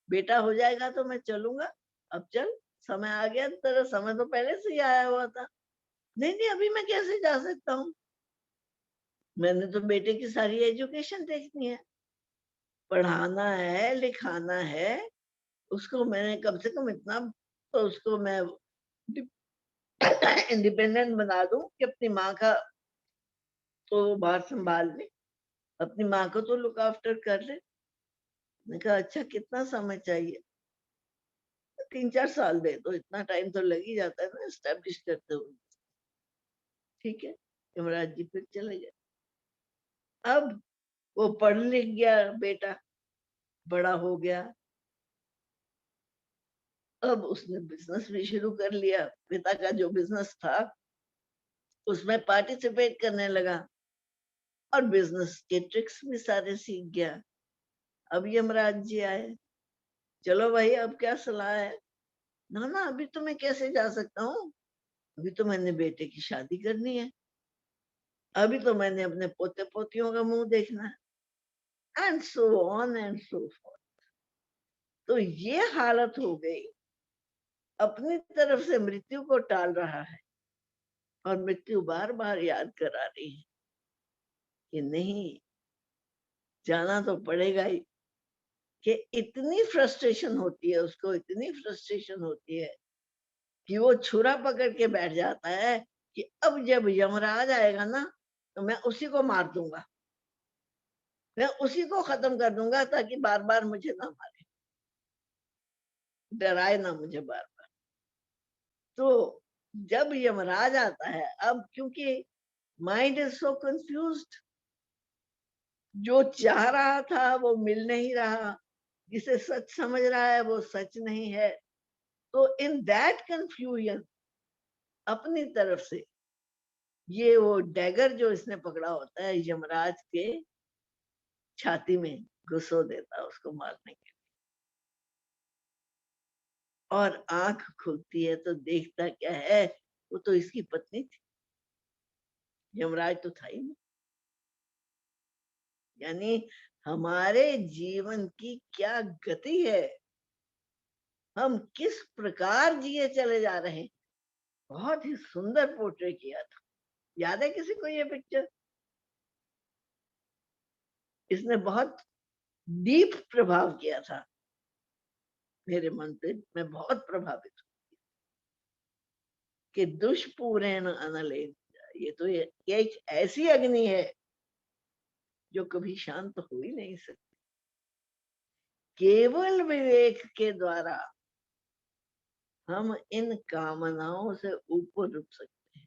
बेटा हो जाएगा तो मैं चलूंगा, अब चल, समय आ गया, तेरा समय तो पहले से ही आया हुआ था। नहीं नहीं, अभी मैं कैसे जा सकता हूँ, मैंने तो बेटे की सारी एजुकेशन देखनी है, पढ़ाना है, लिखाना है उसको, मैंने कम से कम इतना तो उसको मैं इंडिपेंडेंट बना दूं कि अपनी माँ का तो वो बाहर संभाल ले, अपनी माँ को तो लुक आफ्टर कर ले। मैंने कहा अच्छा कितना समय चाहिए? 3-4 साल दे दो, इतना टाइम तो लग ही जाता है ना एस्टेब्लिश करते हुए। ठीक है, यमराज जी फिर चले गए। अब वो पढ़ लिख गया बेटा, बड़ा हो गया। अब उसने बिज़नेस भी शुरू कर लिया। पिता का जो बिज़नेस था, उसमें पार्टिसिपेट करने लगा और बिज़नेस के ट्रिक्स भी सारे सीख गया। अब यमराज जी आए, चलो भाई अब क्या सलाह है? ना, ना अभी तो मैं कैसे जा सकता हूँ? अभी तो मैंने बेटे की शादी करनी है। अभी तो मैंने अपने पोते-पोतियों का मुँह देखना है and so on and so forth. तो ये हालत हो गई, अपनी तरफ से मृत्यु को टाल रहा है और मृत्यु बार-बार याद करा रही है कि नहीं, जाना तो पड़ेगा ही। कि इतनी फ्रस्ट्रेशन होती है उसको, इतनी फ्रस्ट्रेशन होती है कि वो छुरा पकड़ के बैठ जाता है कि अब जब यमराज आएगा ना, तो मैं उसी को मार दूँगा। मैं उसी को खत्म कर दूँगा ताकि बार-बार मुझे ना मारे, डराए ना मुझे बार-बार। तो जब यमराज आता है, अब क्योंकि माइंड इज़ सो कन्फ्यूज़्ड, जो चाह रहा था वो मिल नहीं रहा, जिसे सच समझ रहा है वो सच नहीं है। तो इन दैट कन्फ्यूजन अपनी तरफ से ये वो डैगर जो इसने पकड़ा होता है यमराज के छाती में घुसो देता है उसको मारने के। और आंख खुलती है तो देखता क्या है, वो तो इसकी पत्नी थी, यमराज तो था ही नहीं। यानी हमारे जीवन की क्या गति है, हम किस प्रकार जिए चले जा रहे हैं। बहुत ही सुंदर पोर्ट्रे किया था। याद है किसी को ये पिक्चर? इसने बहुत डीप प्रभाव किया था मेरे मन पे। मैं बहुत प्रभावित हूँ कि दुष्पूरेण अनलेन। ये तो ये एक ऐसी अग्नि है जो कभी शांत हो ही नहीं सकती। केवल विवेक के द्वारा हम इन कामनाओं से ऊपर उठ सकते हैं।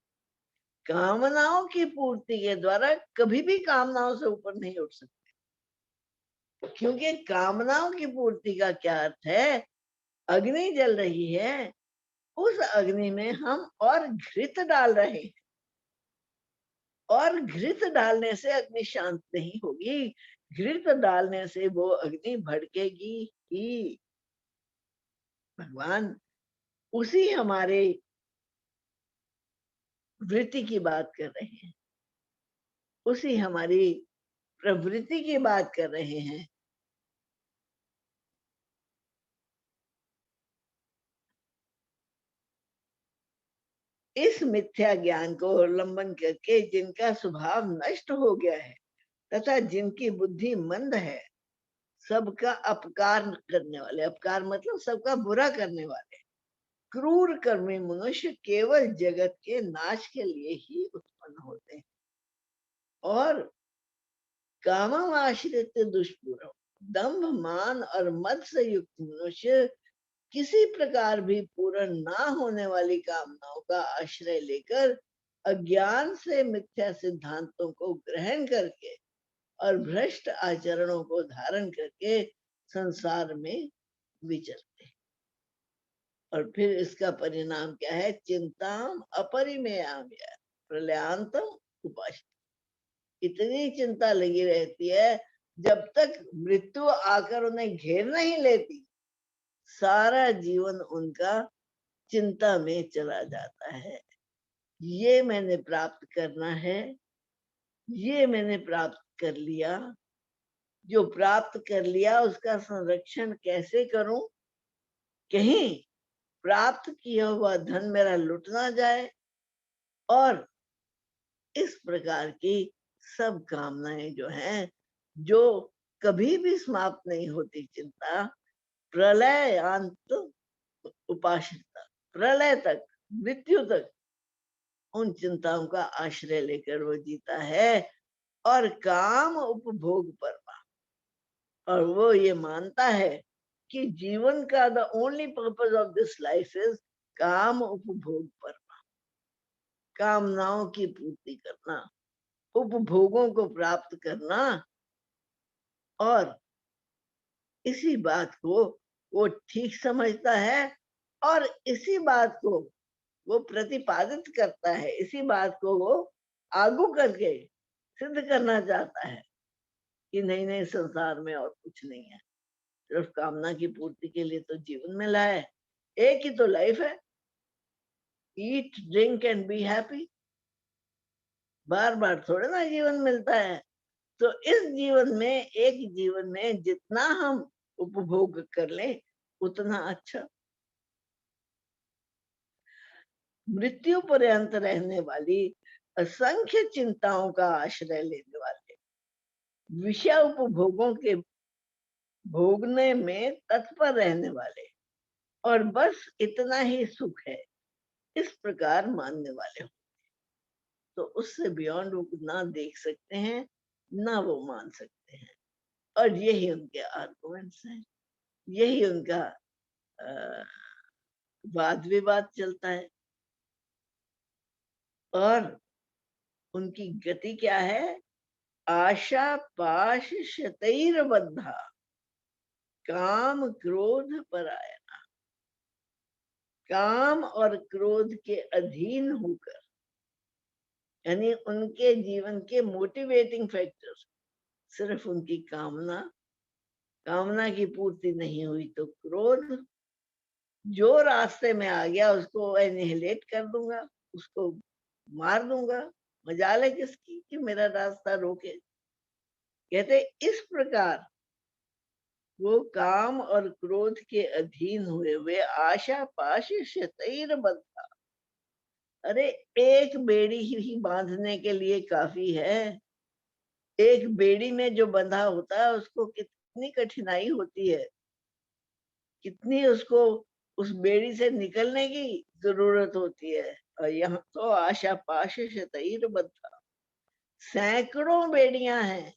कामनाओं की पूर्ति के द्वारा कभी भी कामनाओं से ऊपर नहीं उठ सकते, क्योंकि कामनाओं की पूर्ति का क्या अर्थ है? अग्नि जल रही है, उस अग्नि में हम और घृत डाल रहे हैं, और घृत डालने से अग्नि शांत नहीं होगी, घृत डालने से वो अग्नि भड़केगी ही। भगवान उसी हमारे वृत्ति की बात कर रहे हैं, उसी हमारी प्रवृत्ति की बात कर रहे हैं। इस मिथ्या ज्ञान को अवलंबन करके जिनका स्वभाव नष्ट हो गया है तथा जिनकी बुद्धि मंद है, सबका अपकार करने वाले, अपकार मतलब सबका बुरा करने वाले क्रूर कर्मी मनुष्य केवल जगत के नाश के लिए ही उत्पन्न होते हैं। और कामाश्रित दुष्पूर, दंभ मान और मद से युक्त मनुष्य किसी प्रकार भी पूर्ण ना होने वाली कामनाओं का आश्रय लेकर अज्ञान से मिथ्या सिद्धांतों को ग्रहण करके और भ्रष्ट आचरणों को धारण करके संसार में विचरते हैं। और फिर इसका परिणाम क्या है? चिंताम अपरिमेयाम प्रलयांतम उपास। इतनी चिंता लगी रहती है जब तक मृत्यु आकर उन्हें घेर नहीं लेती, सारा जीवन उनका चिंता में चला जाता है। ये मैंने प्राप्त करना है, ये मैंने प्राप्त कर लिया। जो प्राप्त कर लिया उसका संरक्षण कैसे करूं? कहीं प्राप्त किया हुआ धन मेरा लुट ना जाए। और इस प्रकार की सब कामनाएं जो हैं, जो कभी भी समाप्त नहीं होती चिंता, प्रलय अंत उपाश्रिता, प्रलय तक, मृत्यु तक उन चिंताओं का आश्रय लेकर वो जीता है और काम उपभोग परमा, और वो ये मानता है कि जीवन का the only purpose of this life is काम उपभोग परमा, कामनाओं की पूर्ति करना, उपभोगों को प्राप्त करना। और इसी बात को वो ठीक समझता है और इसी बात को वो प्रतिपादित करता है, इसी बात को वो आगू करके सिद्ध करना चाहता है कि नहीं नहीं, संसार में और कुछ नहीं है, सिर्फ कामना की पूर्ति के लिए तो जीवन मिला है, एक ही तो लाइफ है, eat drink and be happy, बार बार थोड़े ना जीवन मिलता है। तो इस जीवन में, एक जीवन में जितना हम उपभोग कर ले उतना अच्छा। मृत्यु पर्यंत रहने वाली असंख्य चिंताओं का आश्रय लेने वाले, विषय उपभोगों के भोगने में तत्पर रहने वाले और बस इतना ही सुख है, इस प्रकार मानने वाले हो, तो उससे बियॉन्ड वो ना देख सकते हैं, ना वो मान सकते हैं। और यही उनके आर्गुमेंट्स हैं, यही उनका वाद विवाद चलता है। और उनकी गति क्या है? आशा पाश शतैर बद्धा, काम क्रोध परायण, काम और क्रोध के अधीन होकर, यानी उनके जीवन के मोटिवेटिंग फैक्टर सिर्फ उनकी कामना, कामना की पूर्ति नहीं हुई तो क्रोध, जो रास्ते में आ गया उसको एनिहिलेट कर दूंगा, उसको मार दूंगा, मजाल है किसकी कि मेरा रास्ता रोके। कहते इस प्रकार वो काम और क्रोध के अधीन हुए हुए आशा पाश शतैर बद्धा, अरे एक बेड़ी ही बांधने के लिए काफी है। एक बेड़ी में जो बंधा होता है उसको कितनी कठिनाई होती है, कितनी उसको उस बेड़ी से निकलने की जरूरत होती है। और यहाँ तो आशा पाश शतैर बद्धा, सैकड़ों बेड़ियां हैं,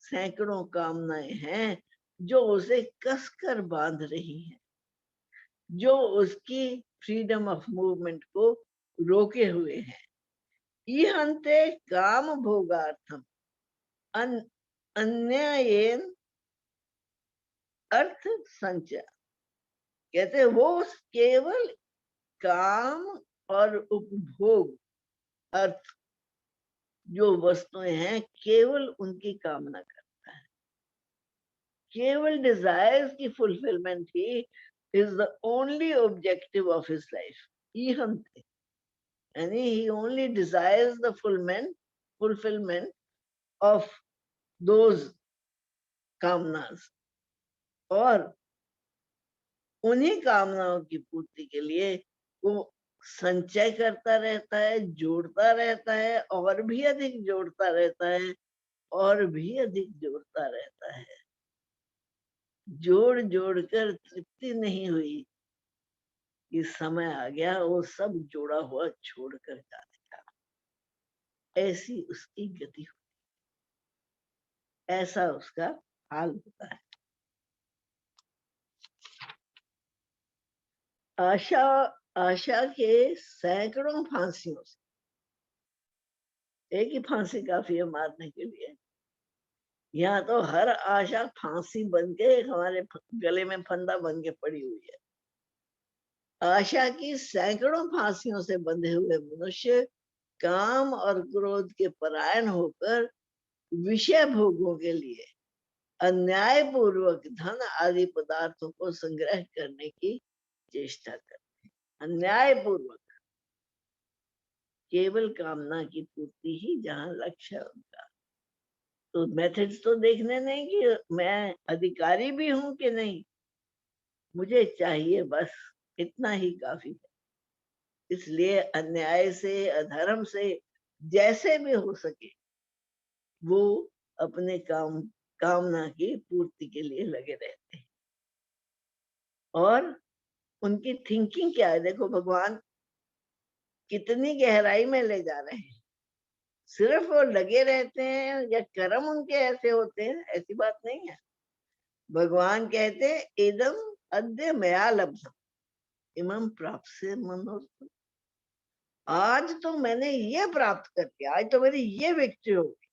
सैकड़ों कामनाएं हैं जो उसे कसकर बांध रही हैं, जो उसकी फ्रीडम ऑफ मूवमेंट को रोके हुए हैं। ईहन्ते काम भोगार्थम अन्यायेन अर्थ संचय, कहते वो केवल काम और उपभोग, अर्थ जो वस्तुएं हैं, केवल उनकी कामना करता है, केवल डिजायर्स की फुलफिलमेंट ही is the only objective of his life. ईहन्ते यानी he only desires the fulfillment of those कामनास, और उन्हीं कामनाओं की पूर्ति के लिए वो संचय करता रहता है, जोड़ता रहता है, और भी अधिक जोड़ता रहता है, और भी अधिक जोड़ता रहता है। जोड़ जोड़ कर तृप्ति नहीं हुई कि समय आ गया वो सब जोड़ा हुआ छोड़कर जाने का। ऐसी उसकी गति, ऐसा उसका हाल होता है। आशा आशा के सैकड़ों फांसियों से, एक ही फांसी काफी है मारने के लिए, यहाँ तो हर आशा फांसी बन के हमारे गले में फंदा बन के पड़ी हुई है। आशा की सैकड़ों फांसियों से बंधे हुए मनुष्य काम और क्रोध के परायण होकर विषय भोगों के लिए अन्याय पूर्वक धन आदि पदार्थों को संग्रह करने की चेष्टा करते हैं। अन्याय पूर्वक, केवल कामना की पूर्ति ही जहां लक्ष्य है उनका। तो मेथड्स तो देखने नहीं कि मैं अधिकारी भी हूं कि नहीं, मुझे चाहिए बस इतना ही काफी है। इसलिए अन्याय से, अधर्म से जैसे भी हो सके वो अपने कामना की पूर्ति के लिए लगे रहते हैं। और उनकी थिंकिंग क्या है? देखो, भगवान कितनी गहराई में ले जा रहे हैं। सिर्फ वो लगे रहते हैं या कर्म उनके ऐसे होते हैं, ऐसी बात नहीं है। भगवान कहते इदम अद्य मया लब्धम इमं प्राप्त से मनोरथ। आज तो मैंने ये प्राप्त कर लिया, आज तो मेरी ये विक्ट्री हो गई,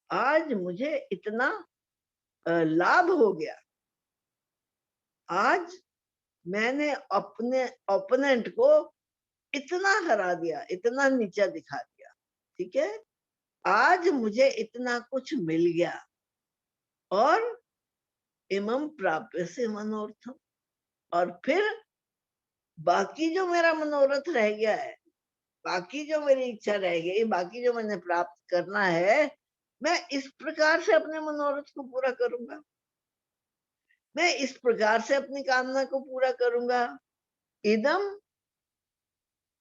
आज मुझे इतना लाभ हो गया, आज मैंने अपने ओपोनेंट को इतना हरा दिया, इतना नीचा दिखा दिया, ठीक है, आज मुझे इतना कुछ मिल गया। और इमं प्राप्य से मनोरथम, और फिर बाकी जो मेरा मनोरथ रह गया है, बाकी जो मेरी इच्छा रह गई, बाकी जो मैंने प्राप्त करना है, मैं इस प्रकार से अपने मनोरथ को पूरा करूंगा, मैं इस प्रकार से अपनी कामना को पूरा करूंगा। इदम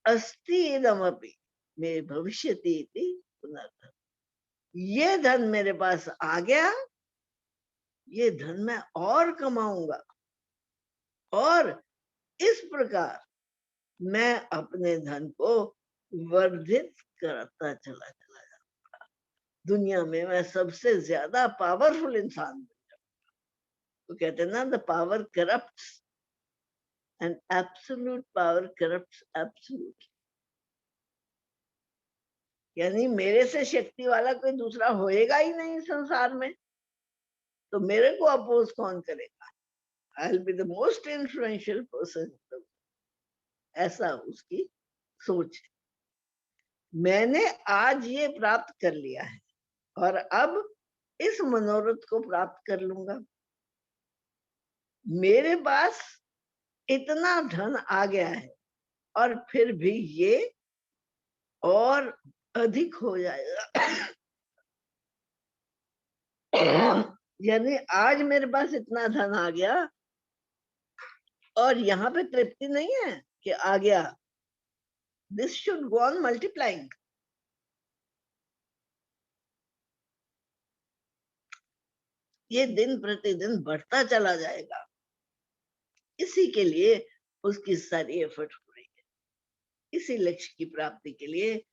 अस्ति इदमपि मे भविष्यति इति पुनर्धन। ये धन मेरे पास आ गया, ये धन मैं और कमाऊंगा, और इस प्रकार मैं अपने धन को वर्धित करता चला जाऊंगा। दुनिया में मैं सबसे ज्यादा पावरफुल इंसान बन जाऊंगा। तो कहते हैं ना, the power corrupts and absolute power corrupts absolutely. यानी मेरे से शक्ति वाला कोई दूसरा होएगा ही नहीं संसार में, तो मेरे को अपोज कौन करेगा? I will be the most influential person. ऐसा उसकी सोच है। मैंने आज ये प्राप्त कर लिया है, और अब इस मनोरथ को प्राप्त कर लूंगा। मेरे पास इतना धन आ गया है, और फिर भी ये और अधिक हो जाएगा। यानी आज मेरे पास इतना धन आ गया, और यहाँ पे तृप्ति नहीं है कि आ गया, this should go on multiplying. ये दिन प्रतिदिन बढ़ता चला जाएगा। इसी के लिए उसकी सारी एफर्ट हो रही है, इसी लक्ष्य की प्राप्ति के लिए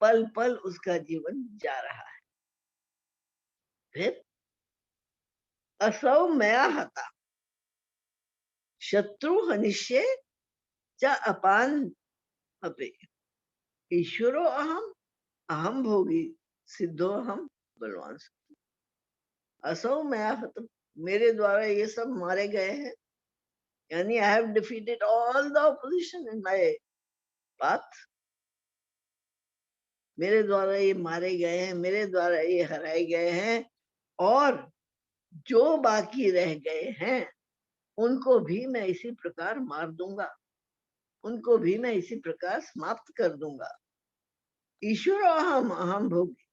पल पल उसका जीवन जा रहा है। फिर असौ मया हता शत्रु हनिष्ये च अपान अपे ईश्वरो अहम अहम भोगी सिद्धो अहम बलवान। असौ मया हतम, मेरे द्वारा ये सब मारे गए हैं, यानी I have defeated all the opposition in my path. मेरे द्वारा ये मारे गए हैं, मेरे द्वारा ये हराए गए हैं, और जो बाकी रह गए हैं उनको भी मैं इसी प्रकार मार दूंगा, उनको भी मैं इसी प्रकार समाप्त कर दूंगा। ईश्वर अहम अहम भोगी,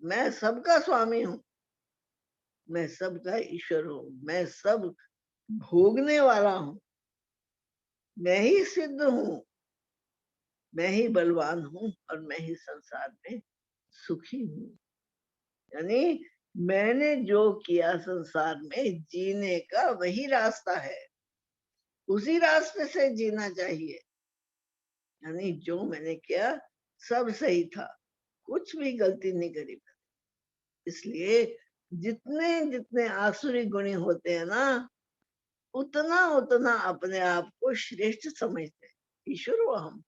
मैं सबका स्वामी हूं, मैं सबका ईश्वर हूं, मैं सब भोगने वाला हूं, मैं ही सिद्ध हूं, मैं ही बलवान हूं, और मैं ही संसार में सुखी हूं। यानी मैंने जो किया संसार में जीने का वही रास्ता है, उसी रास्ते से जीना चाहिए। यानी जो मैंने किया सब सही था, कुछ भी गलती नहीं करी मैंने। इसलिए जितने जितने आसुरी गुणी होते हैं ना, उतना उतना अपने आप को श्रेष्ठ समझते हैं। ईश्वर वो हम,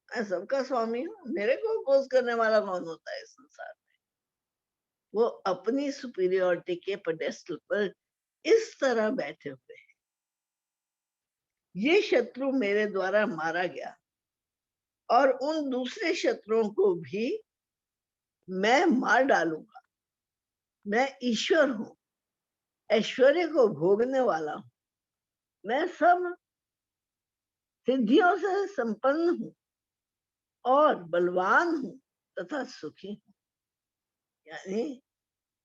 मैं सबका स्वामी हूँ, मेरे को अपोज करने वाला कौन होता है इस संसार में? वो अपनी सुपीरियोरिटी के पेडेस्टल पर इस तरह बैठे हुए हैं। ये शत्रु मेरे द्वारा मारा गया, और उन दूसरे शत्रुओं को भी मैं मार डालूंगा। मैं ईश्वर हूं, ऐश्वर्य को भोगने वाला हूं, मैं सब सिद्धियों से संपन्न हूं, और बलवान हूं तथा सुखी हूं। यानी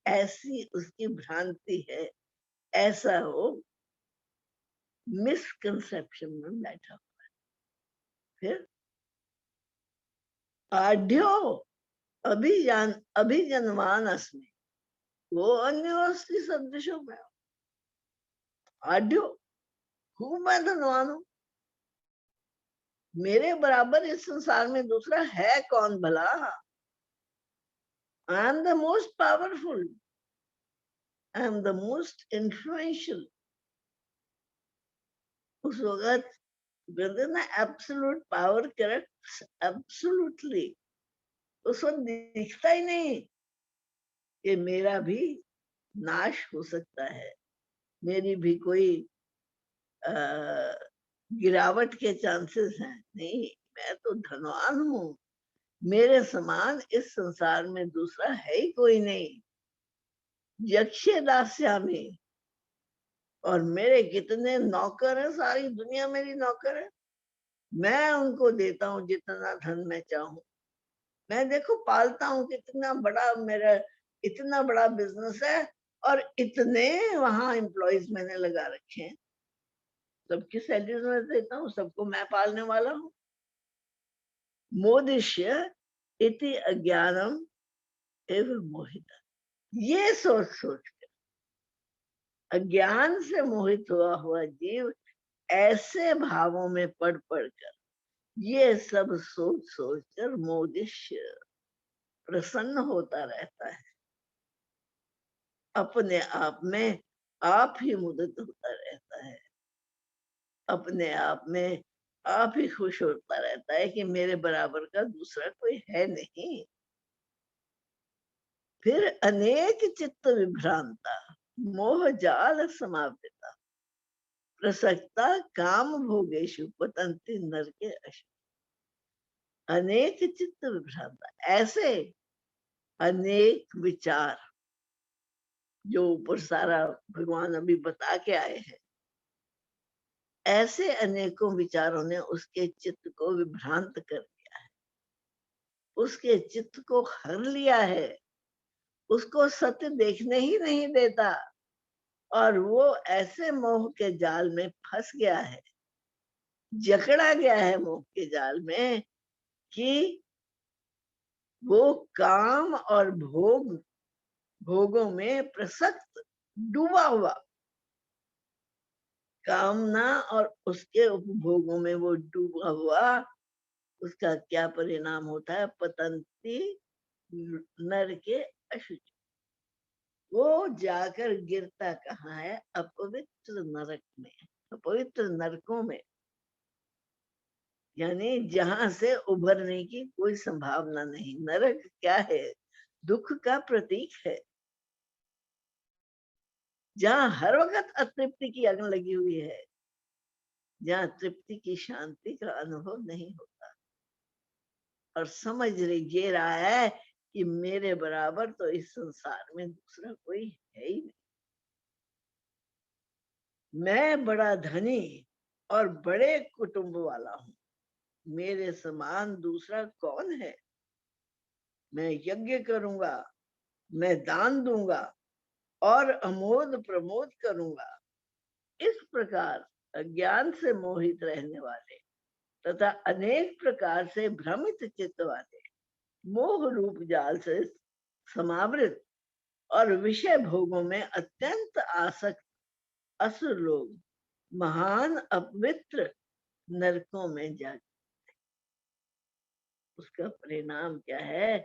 ऐसी उसकी भ्रांति है, ऐसा वो मिसकंसेप्शन में बैठा हुआ है। फिर आढ़्यो अभिजनवान अस्मि वो अन्योस्ति सदृशो में। आढ़्यो, खूब मैं धनवान हूं, मेरे बराबर इस संसार में दूसरा है कौन भला? I am the most powerful, I am the most influential. उस वक्त कहते ना एब्सोल्यूट पावर करेक्ट एब्सोल्युटली। उस वक्त दिखता ही नहीं कि मेरा भी नाश हो सकता है, मेरी भी कोई गिरावट के चांसेस हैं। नहीं, मैं तो धनवान हूँ, मेरे समान इस संसार में दूसरा है ही कोई नहीं। यक्षे दास्यामी, और मेरे कितने नौकर हैं, सारी दुनिया मेरी नौकर है। मैं उनको देता हूँ जितना धन मैं चाहूँ। मैं देखो पालता हूँ, कितना बड़ा मेरा इतना बड़ा बिजनेस है, और इतने वहां एम्प्लॉयज मैंने लगा रखे हैं। सबकी सैलरी मैं देता हूँ, सबको मैं पालने वाला हूँ। मोदिष्य इति अज्ञानम एवं मोहित। ये सोच सोच कर अज्ञान से मोहित हुआ हुआ जीव ऐसे भावों में पढ़ कर, ये सब सोच सोच कर मोदिष्य प्रसन्न होता रहता है, अपने आप में आप ही मुदित होता रहता है, अपने आप में आप ही खुश होता रहता है कि मेरे बराबर का दूसरा कोई है नहीं। फिर अनेक चित्त विभ्रांता मोह जाल समावृता प्रसक्ता काम भोगेशु पतंति नरके अश। अनेक चित्त विभ्रांता, ऐसे अनेक विचार जो ऊपर सारा भगवान अभी बता के आए हैं, ऐसे अनेकों विचारों ने उसके चित्त को विभ्रांत कर दिया है, उसके चित्त को हर लिया है, उसको सत्य देखने ही नहीं देता, और वो ऐसे मोह के जाल में फंस गया है, जकड़ा गया है मोह के जाल में, कि वो काम और भोगों में प्रसक्त डूबा हुआ, कामना और उसके उपभोगों में वो डूबा हुआ, उसका क्या परिणाम होता है? पतंती नर के अशुचि। वो जाकर गिरता कहाँ है? अपवित्र नरक में, अपवित्र नरकों में, यानी जहां से उभरने की कोई संभावना नहीं। नरक क्या है? दुख का प्रतीक है, जहां हर वक्त अतृप्ति की अग्नि लगी हुई है, जहां तृप्ति की शांति का अनुभव नहीं होता। और समझ ये रहा है कि मेरे बराबर तो इस संसार में दूसरा कोई है ही नहीं। मैं बड़ा धनी और बड़े कुटुंब वाला हूँ, मेरे समान दूसरा कौन है? मैं यज्ञ करूंगा, मैं दान दूंगा और अमोद प्रमोद करूंगा। इस प्रकार अज्ञान से मोहित रहने वाले तथा अनेक प्रकार से भ्रमित चित्त वाले, मोह रूप जाल से समावृत और विषय भोगों में अत्यंत आसक्त असुर लोग महान अपवित्र नरकों में जा, उसका परिणाम क्या है?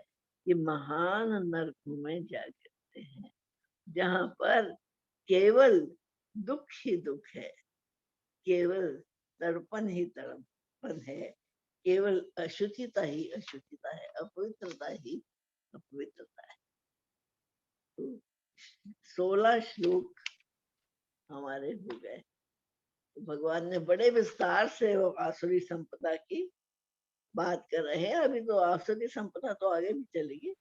कि महान नरकों में जा गिरते हैं, जहां पर केवल दुख ही दुख है, केवल तड़पन ही तड़पन है, केवल अशुचिता ही अशुचिता है, अपवित्रता ही अपवित्रता है। तो 16 श्लोक हमारे हो गए। तो भगवान ने बड़े विस्तार से वो आसुरी संपदा की बात कर रहे हैं। अभी तो आसुरी संपदा तो आगे भी चलेगी,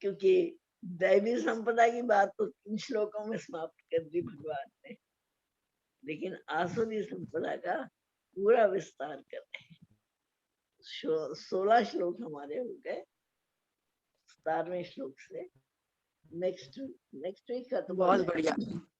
क्योंकि दैवी संपदा की बात तो 3 श्लोकों में समाप्त कर दी भगवान ने, लेकिन आसुरी संपदा का पूरा विस्तार कर रहे हैं। 16 श्लोक हमारे हो गए। 17वें श्लोक से नेक्स्ट वीक खत्म हो बहुत जाएगा। बढ़िया।